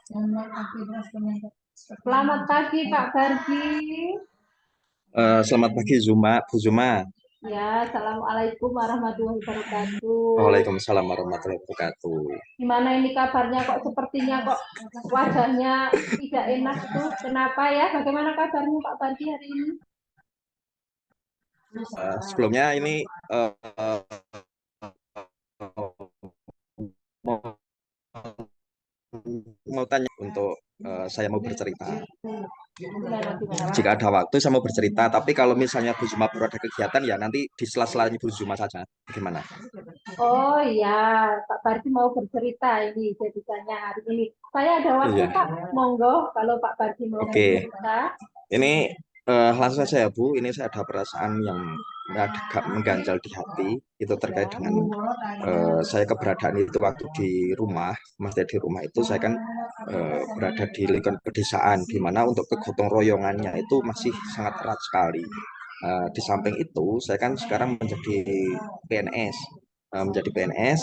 Selamat pagi Pak Bardi. Selamat pagi Bu Zuma. Ya, Assalamualaikum warahmatullahi wabarakatuh. Waalaikumsalam warahmatullahi wabarakatuh. Gimana ini kabarnya kok sepertinya kok wajahnya tidak enak itu? Kenapa ya? Bagaimana kabarnya Pak Bardi hari ini? Sebelumnya ini mau, mau tanya untuk saya mau bercerita. Gimana gimana Pak? Jika ada waktu saya mau bercerita, tapi kalau misalnya Bu Zuma perlu ada kegiatan ya nanti di sela-selanya Bu Zuma saja. Bagaimana? Oh iya, Pak Bardi mau bercerita ini ceritanya hari ini. Saya ada waktu Iya. Pak, monggo kalau Pak Bardi mau Oke. bercerita. Ini langsung saja ya Bu, ini saya ada perasaan yang agak mengganjal di hati. Itu terkait Ya. dengan saya keberadaan itu waktu di rumah, maksudnya di rumah itu saya kan berada di lingkungan pedesaan, di mana untuk kegotong royongannya itu masih sangat erat sekali. Di samping itu, saya kan sekarang menjadi PNS. Menjadi PNS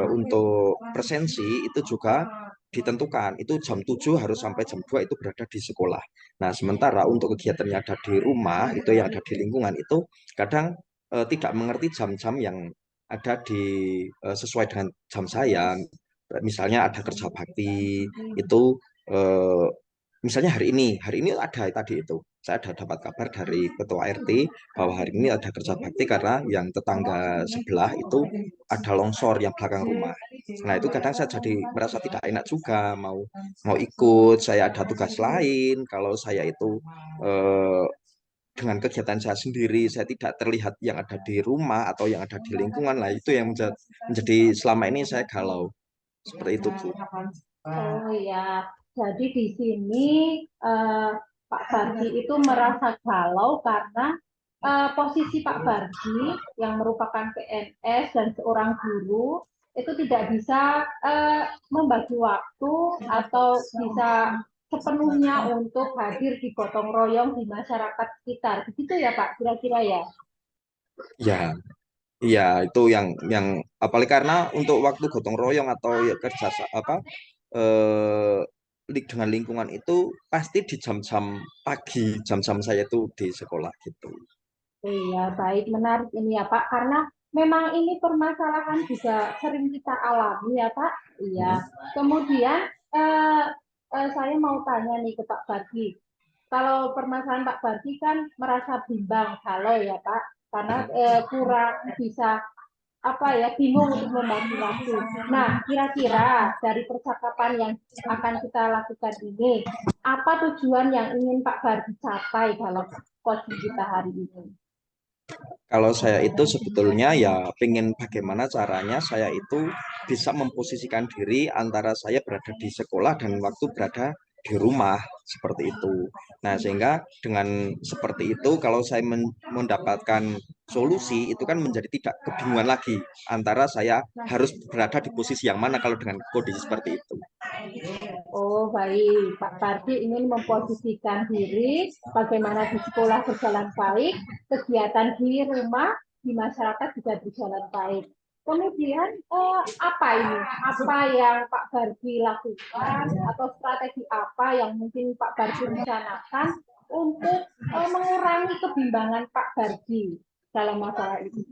untuk presensi itu juga ditentukan. Itu jam 7 harus sampai jam 2 itu berada di sekolah. Nah, sementara untuk kegiatan yang ada di rumah, itu yang ada di lingkungan itu kadang tidak mengerti jam-jam yang ada di sesuai dengan jam saya. Misalnya ada kerja bakti itu eh, misalnya hari ini ada tadi itu. Saya ada dapat kabar dari ketua RT bahwa hari ini ada kerja bakti karena yang tetangga sebelah itu ada longsor yang belakang rumah. Nah, itu kadang saya jadi merasa tidak enak juga mau mau ikut, saya ada tugas lain. Kalau saya itu eh, dengan kegiatan saya sendiri, saya tidak terlihat yang ada di rumah atau yang ada di lingkungan lah. Itu yang menjadi selama ini saya galau. Seperti itu, Bu. Oh ya, jadi di sini eh, Pak Bardi itu merasa galau karena posisi Pak Bardi yang merupakan PNS dan seorang guru itu tidak bisa membagi waktu atau bisa sepenuhnya untuk hadir di gotong royong di masyarakat sekitar. Begitu ya Pak, kira-kira ya? Ya, iya itu yang apalagi karena untuk waktu gotong royong atau ya kerja apa eh, dengan lingkungan itu pasti di jam-jam pagi, jam-jam saya itu di sekolah gitu. Iya, baik, menarik ini ya Pak, karena memang ini permasalahan juga sering kita alami ya Pak. Iya. Hmm. Kemudian eh, saya mau tanya nih ke Pak Bardi. Kalau permasalahan Pak Bardi kan merasa bimbang kalau ya Pak, karena kurang bisa apa ya bingung untuk membagi waktu. Nah, kira-kira dari percakapan yang akan kita lakukan ini, apa tujuan yang ingin Pak Bardi capai dalam coaching kita hari ini? Kalau saya itu sebetulnya ya pengen bagaimana caranya saya itu bisa memposisikan diri antara saya berada di sekolah dan waktu berada di rumah seperti itu. Nah, sehingga dengan seperti itu kalau saya mendapatkan solusi itu kan menjadi tidak kebingungan lagi antara saya harus berada di posisi yang mana kalau dengan kondisi seperti itu. Oh, baik. Pak Pardi ingin memposisikan diri bagaimana di sekolah berjalan baik, kegiatan di rumah, di masyarakat juga berjalan baik. Kemudian, apa ini? Apa yang Pak Bardi lakukan atau strategi apa yang mungkin Pak Bardi rencanakan untuk mengurangi kebimbangan Pak Bardi dalam masalah ini?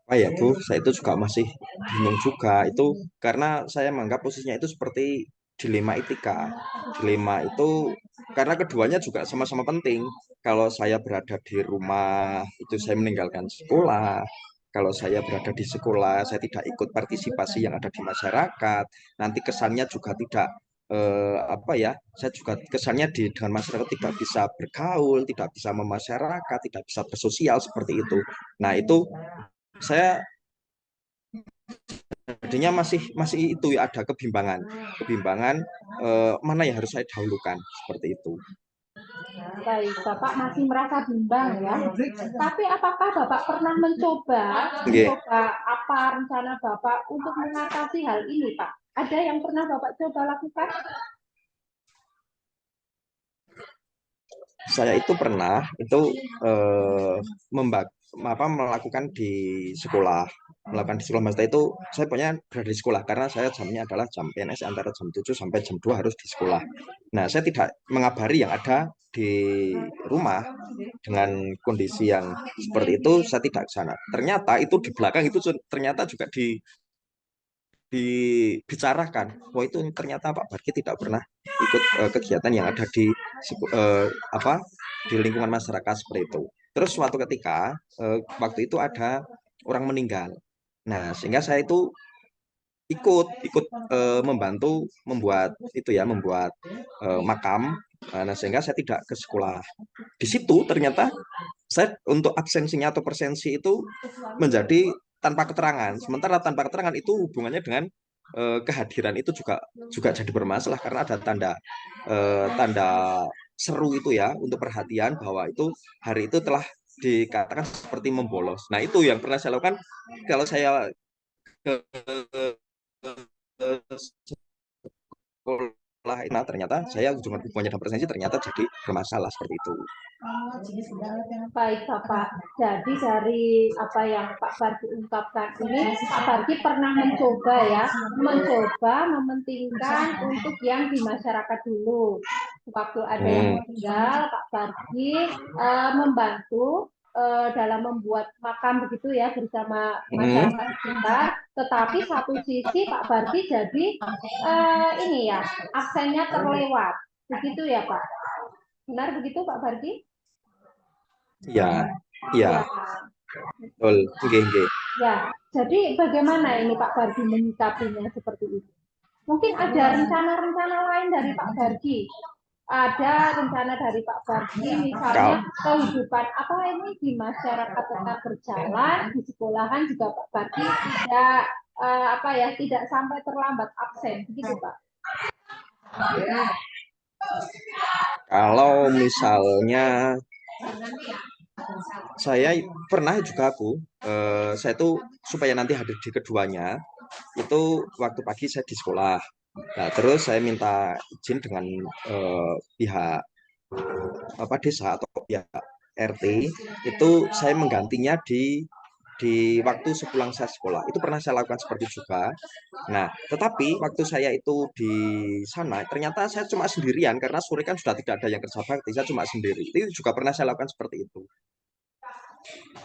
Apa ya Bu, saya itu juga masih bingung juga itu karena saya menganggap posisinya itu seperti dilema etika. Dilema itu karena keduanya juga sama-sama penting. Kalau saya berada di rumah itu saya meninggalkan sekolah. Kalau saya berada di sekolah, saya tidak ikut partisipasi yang ada di masyarakat. Nanti kesannya juga tidak apa ya? Saya juga kesannya dengan masyarakat tidak bisa bergaul, tidak bisa memasyarakat, tidak bisa bersosial seperti itu. Nah, itu saya jadinya masih masih itu ya ada kebimbangan kebimbangan mana yang harus saya dahulukan seperti itu. Baik, Bapak masih merasa bimbang ya. Tapi apakah Bapak pernah Oke. mencoba apa rencana Bapak untuk mengatasi hal ini, Pak? Ada yang pernah Bapak coba lakukan? Saya itu pernah itu melakukan di sekolah. Melakukan di sekolah maksudnya itu saya pokoknya berada di sekolah karena saya jamnya adalah jam PNS antara jam 7 sampai jam 2 harus di sekolah. Nah, saya tidak mengabari yang ada di rumah dengan kondisi yang seperti itu, saya tidak ke sana. Ternyata itu di belakang itu ternyata juga dibicarakan, wah itu ternyata Pak Barki tidak pernah ikut kegiatan yang ada di apa di lingkungan masyarakat seperti itu. Terus suatu ketika waktu itu ada orang meninggal. Nah, sehingga saya itu ikut ikut membantu membuat itu ya, membuat makam. Nah, sehingga saya tidak ke sekolah. Di situ ternyata saya untuk absensinya atau presensi itu menjadi tanpa keterangan. Sementara tanpa keterangan itu hubungannya dengan kehadiran itu juga juga jadi bermasalah karena ada tanda seru itu ya untuk perhatian bahwa itu hari itu telah dikatakan seperti membolos. Nah, itu yang pernah saya lakukan kalau saya ke sekolah. Nah, ternyata saya hubungannya dengan presensi ternyata jadi bermasalah seperti itu. Baik Bapak, jadi dari apa yang Pak Bardi ungkapkan ini, Pak Bardi pernah mencoba mementingkan untuk yang di masyarakat dulu. Waktu ada yang meninggal, Pak Bardi membantu dalam membuat makam begitu ya bersama masyarakat sekitar. Tetapi satu sisi Pak Bardi jadi ini ya absennya terlewat, begitu ya Pak. Benar begitu Pak Bardi? Iya, iya, Ya, betul. Nggih, nggih. ya. Jadi bagaimana ini Pak Bardi menyikapinya seperti itu? Mungkin ada rencana-rencana lain dari Pak Bardi. Ada rencana dari Pak Bardi, misalnya Kal kehidupan apa ini di masyarakat tetap berjalan, di sekolahan juga Pak Bardi tidak apa ya, tidak sampai terlambat absen, begitu Pak. Kalau misalnya saya pernah juga saya tuh supaya nanti hadir di keduanya itu waktu pagi saya di sekolah. Nah, terus saya minta izin dengan pihak apa desa atau pihak RT itu saya menggantinya di waktu sepulang saya sekolah. Itu pernah saya lakukan seperti juga. Nah, tetapi waktu saya itu di sana, ternyata saya cuma sendirian karena sore kan sudah tidak ada yang kerja bakti, saya cuma sendiri. Itu juga pernah saya lakukan seperti itu.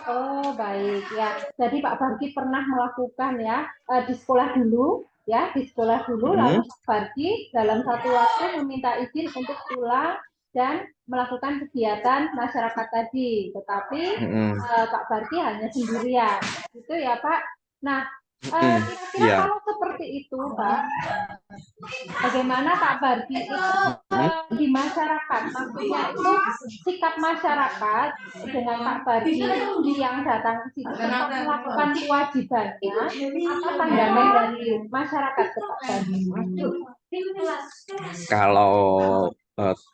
Oh, baik ya. Jadi Pak Bardi pernah melakukan ya di sekolah dulu ya, di sekolah dulu lalu Pak Bardi dalam satu waktu meminta izin untuk pulang dan melakukan kegiatan masyarakat tadi. Tetapi Pak Bardi hanya sendirian. Itu ya, Pak. Nah, kira-kira Iya. kalau seperti itu, Pak, bagaimana Pak Bardi itu di masyarakat, maksudnya itu sikap masyarakat dengan Pak Bardi yang datang ke sini untuk melakukan kewajibannya, apa tanggapan dari masyarakat ke Pak Bardi? Kalau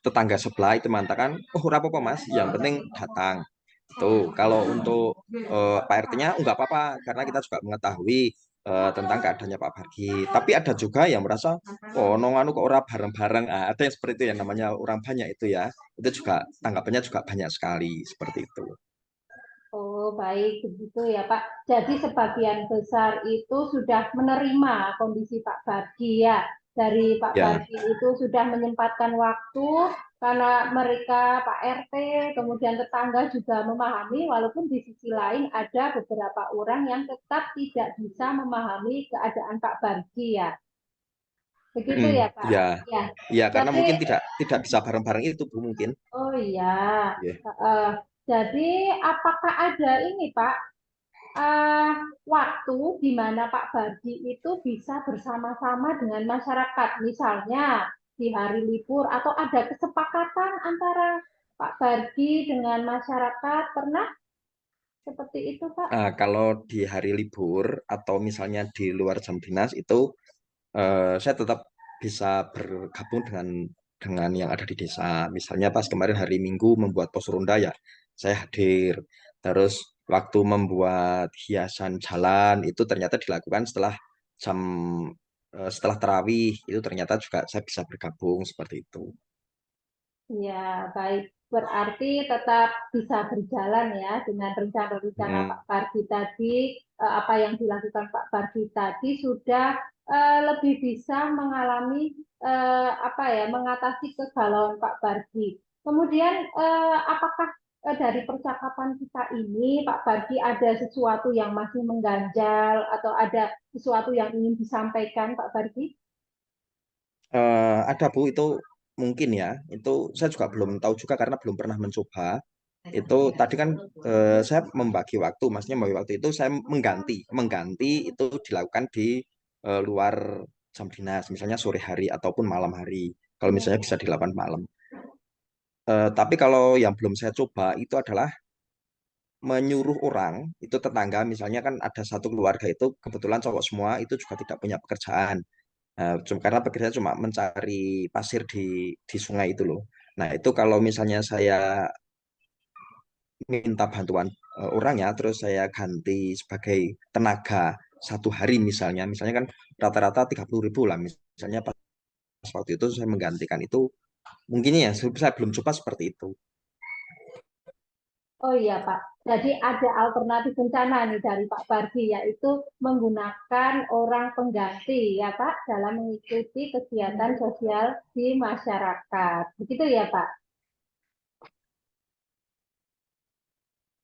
tetangga sebelah itu mengatakan, oh apa-apa mas, yang penting datang. Tuh, kalau untuk Pak RT-nya nggak apa-apa karena kita juga mengetahui tentang keadaannya Pak Bargi. Tapi ada juga yang merasa, oh nonganu kok orang bareng-bareng. Ah, ada yang seperti itu yang namanya orang banyak itu ya. Itu juga tanggapannya juga banyak sekali seperti itu. Oh, baik begitu ya, Pak. Jadi sebagian besar itu sudah menerima kondisi Pak Bardi ya. Dari Pak Ya, Bardi itu sudah menyempatkan waktu karena mereka Pak RT, kemudian tetangga juga memahami, walaupun di sisi lain ada beberapa orang yang tetap tidak bisa memahami keadaan Pak Bardi ya. Begitu ya, Pak. ya, Ya. ya karena Jadi mungkin tidak bisa bareng-bareng itu Bu mungkin. oh iya. Ya. Jadi apakah ada ini Pak eh, waktu di mana Pak Bardi itu bisa bersama-sama dengan masyarakat, misalnya di hari libur atau ada kesepakatan antara Pak Bardi dengan masyarakat, pernah seperti itu, Pak? Kalau di hari libur atau misalnya di luar jam dinas itu saya tetap bisa bergabung dengan yang ada di desa. Misalnya pas kemarin hari Minggu membuat pos ronda ya, saya hadir. Terus waktu membuat hiasan jalan itu ternyata dilakukan jam setelah tarawih itu ternyata juga saya bisa bergabung seperti itu. Ya, baik. Berarti tetap bisa berjalan ya dengan rencana-rencana Hmm. Pak Pardi tadi, apa yang dilakukan Pak Pardi tadi sudah lebih bisa mengalami apa ya, mengatasi kegalauan Pak Pardi. Kemudian apakah dari percakapan kita ini Pak Pardi ada sesuatu yang masih mengganjal atau ada sesuatu yang ingin disampaikan Pak Pardi? Ada Bu, itu mungkin ya, itu saya juga belum tahu juga karena belum pernah mencoba. Itu tadi kan saya membagi waktu, maksudnya membagi waktu itu saya mengganti itu dilakukan di luar jam dinas, misalnya sore hari ataupun malam hari. Kalau misalnya bisa dilakukan malam. Tapi kalau yang belum saya coba itu adalah menyuruh orang, itu tetangga, misalnya kan ada satu keluarga itu kebetulan cowok semua, itu juga tidak punya pekerjaan. Karena pekerja cuma mencari pasir di sungai itu loh. Nah, itu kalau misalnya saya minta bantuan orang ya, terus saya ganti sebagai tenaga 1 hari misalnya kan rata-rata 30.000 lah misalnya pas waktu itu saya menggantikan itu mungkin ya saya belum coba seperti itu. Oh iya Pak, jadi ada alternatif rencana nih dari Pak Bardi yaitu menggunakan orang pengganti ya Pak dalam mengikuti kegiatan sosial di masyarakat. Begitu ya Pak?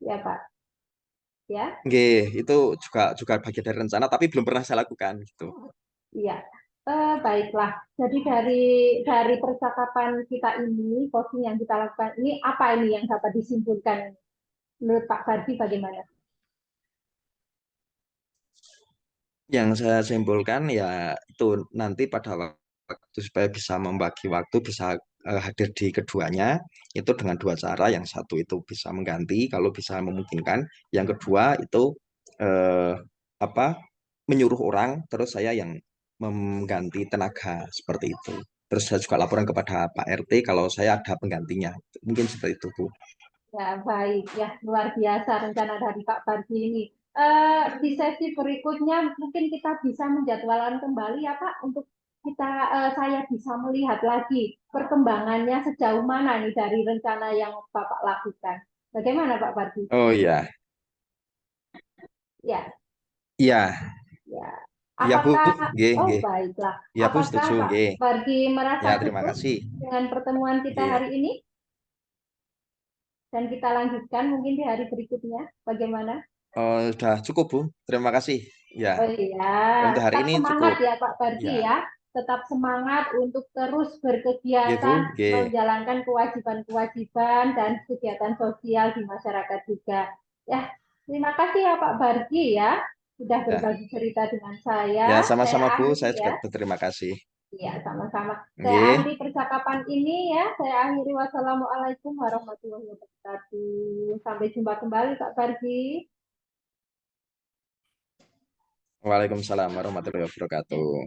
Ya Pak. Ya, Nggih, itu juga juga bagian dari rencana tapi belum pernah saya lakukan gitu. iya. Baiklah. Jadi dari percakapan kita ini, posting yang kita lakukan ini, apa ini yang dapat disimpulkan menurut Pak Bardi bagaimana? Yang saya simpulkan ya itu nanti pada waktu supaya bisa membagi waktu, bisa hadir di keduanya itu dengan dua cara. Yang satu itu bisa mengganti kalau bisa memungkinkan. Yang kedua itu eh, apa menyuruh orang, terus saya yang mengganti tenaga seperti itu. Terus saya juga laporan kepada Pak RT kalau saya ada penggantinya. Mungkin seperti itu, Bu. Ya, baik. Ya, luar biasa rencana dari Pak Bardi ini. Di sesi berikutnya mungkin kita bisa menjadwalkan kembali ya Pak untuk saya bisa melihat lagi perkembangannya sejauh mana nih dari rencana yang Bapak lakukan. Bagaimana Pak Bardi? Oh iya, Ya, iya, ya. iya Bu, Apakah, nggih, oh nggih. baiklah. Iya Bu, Apakah setuju, Pak nggih. Bardi merasa Ya, terima cukup kasih. dengan pertemuan kita Nggih. hari ini? Dan kita lanjutkan mungkin di hari berikutnya. Bagaimana? Oh, sudah cukup, Bu. Terima kasih. Ya, Oh iya, untuk hari tetap ini semangat cukup. ya Pak Bardi Ya, ya. Tetap semangat untuk terus nggih, Bu. berkegiatan, Nggih. menjalankan kewajiban-kewajiban dan kegiatan sosial di masyarakat juga. Ya, terima kasih ya Pak Bardi ya, sudah Ya, berbagi cerita dengan saya. ya Saya sama-sama, Bu. akhiri Saya juga ya. berterima kasih. Iya, sama-sama. Saya Nggih. akhiri percakapan ini ya. Saya akhiri wassalamualaikum warahmatullahi wabarakatuh. Sampai jumpa kembali Pak Bardi. Waalaikumsalam warahmatullahi wabarakatuh.